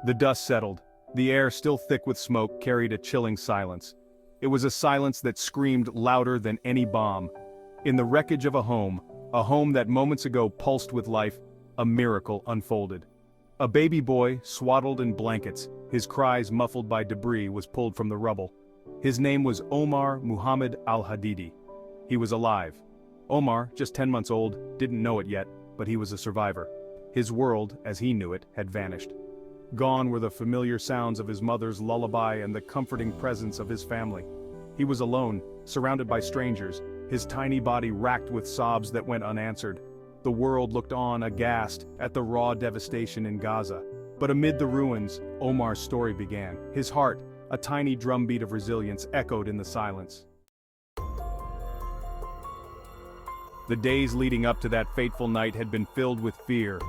The dust settled. The air, still thick with smoke, carried a chilling silence. It was a silence that screamed louder than any bomb. In the wreckage of a home that moments ago pulsed with life, a miracle unfolded. A baby boy, swaddled in blankets, his cries muffled by debris, was pulled from the rubble. His name was Omar Muhammad al-Hadidi. He was alive. Omar, just 10 months old, didn't know it yet, but he was a survivor. His world, as he knew it, had vanished. Gone were the familiar sounds of his mother's lullaby and the comforting presence of his family. He was alone, surrounded by strangers, his tiny body racked with sobs that went unanswered. The world looked on aghast at the raw devastation in Gaza. But amid the ruins, Omar's story began. His heart, a tiny drumbeat of resilience, echoed in the silence. The days leading up to that fateful night had been filled with fear.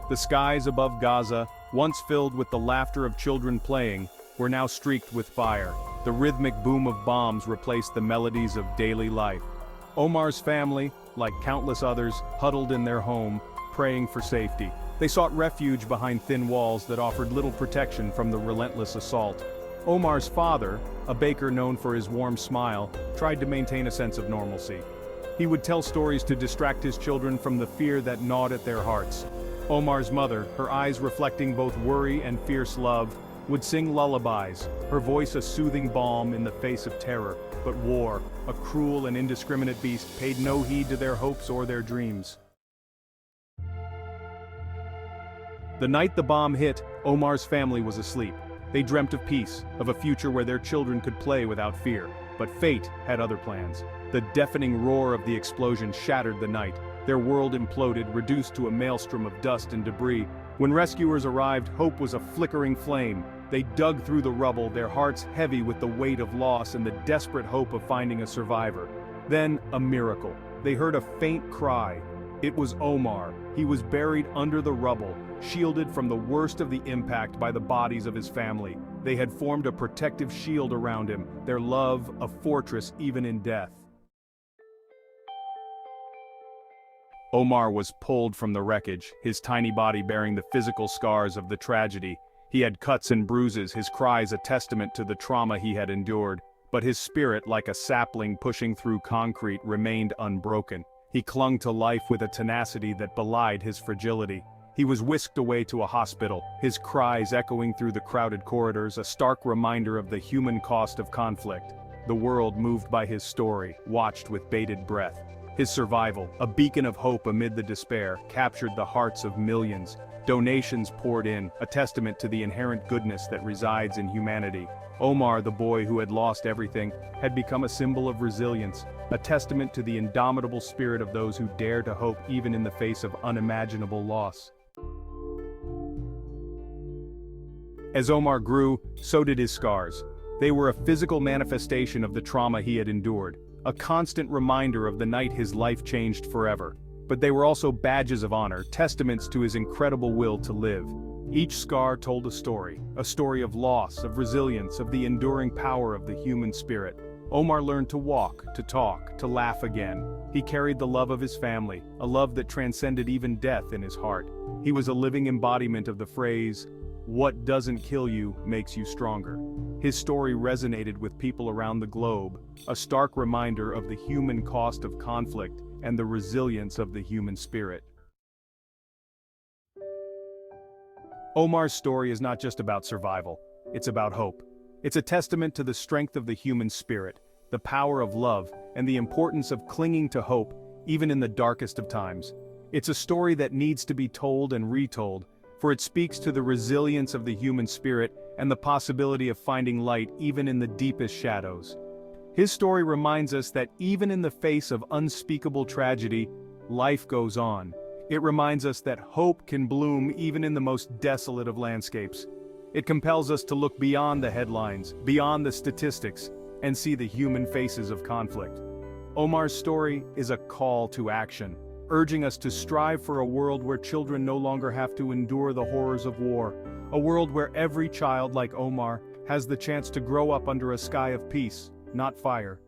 The skies above Gaza, once filled with the laughter of children playing, were now streaked with fire. The rhythmic boom of bombs replaced the melodies of daily life. Omar's family, like countless others, huddled in their home, praying for safety. They sought refuge behind thin walls that offered little protection from the relentless assault. Omar's father, a baker known for his warm smile, tried to maintain a sense of normalcy. He would tell stories to distract his children from the fear that gnawed at their hearts. Omar's mother, her eyes reflecting both worry and fierce love, would sing lullabies, her voice a soothing balm in the face of terror. But war, a cruel and indiscriminate beast, paid no heed to their hopes or their dreams. The night the bomb hit, Omar's family was asleep. They dreamt of peace, of a future where their children could play without fear. But fate had other plans. The deafening roar of the explosion shattered the night. Their world imploded, reduced to a maelstrom of dust and debris. When rescuers arrived, hope was a flickering flame. They dug through the rubble, their hearts heavy with the weight of loss and the desperate hope of finding a survivor. Then, a miracle. They heard a faint cry. It was Omar. He was buried under the rubble, shielded from the worst of the impact by the bodies of his family. They had formed a protective shield around him, their love a fortress even in death. Omar was pulled from the wreckage, his tiny body bearing the physical scars of the tragedy. He had cuts and bruises, his cries a testament to the trauma he had endured. But his spirit, like a sapling pushing through concrete, remained unbroken. He clung to life with a tenacity that belied his fragility. He was whisked away to a hospital, his cries echoing through the crowded corridors, a stark reminder of the human cost of conflict. The world, moved by his story, watched with bated breath. His survival, a beacon of hope amid the despair, captured the hearts of millions. Donations poured in, a testament to the inherent goodness that resides in humanity. Omar, the boy who had lost everything, had become a symbol of resilience, a testament to the indomitable spirit of those who dare to hope even in the face of unimaginable loss. As Omar grew, so did his scars. They were a physical manifestation of the trauma he had endured, a constant reminder of the night his life changed forever. But they were also badges of honor, testaments to his incredible will to live. Each scar told a story of loss, of resilience, of the enduring power of the human spirit. Omar learned to walk, to talk, to laugh again. He carried the love of his family, a love that transcended even death in his heart. He was a living embodiment of the phrase, "What doesn't kill you makes you stronger." His story resonated with people around the globe, a stark reminder of the human cost of conflict and the resilience of the human spirit. Omar's story is not just about survival, it's about hope. It's a testament to the strength of the human spirit, the power of love, and the importance of clinging to hope, even in the darkest of times. It's a story that needs to be told and retold, for it speaks to the resilience of the human spirit and the possibility of finding light even in the deepest shadows. His story reminds us that even in the face of unspeakable tragedy, life goes on. It reminds us that hope can bloom even in the most desolate of landscapes. It compels us to look beyond the headlines, beyond the statistics, and see the human faces of conflict. Omar's story is a call to action, urging us to strive for a world where children no longer have to endure the horrors of war, a world where every child like Omar has the chance to grow up under a sky of peace, not fire.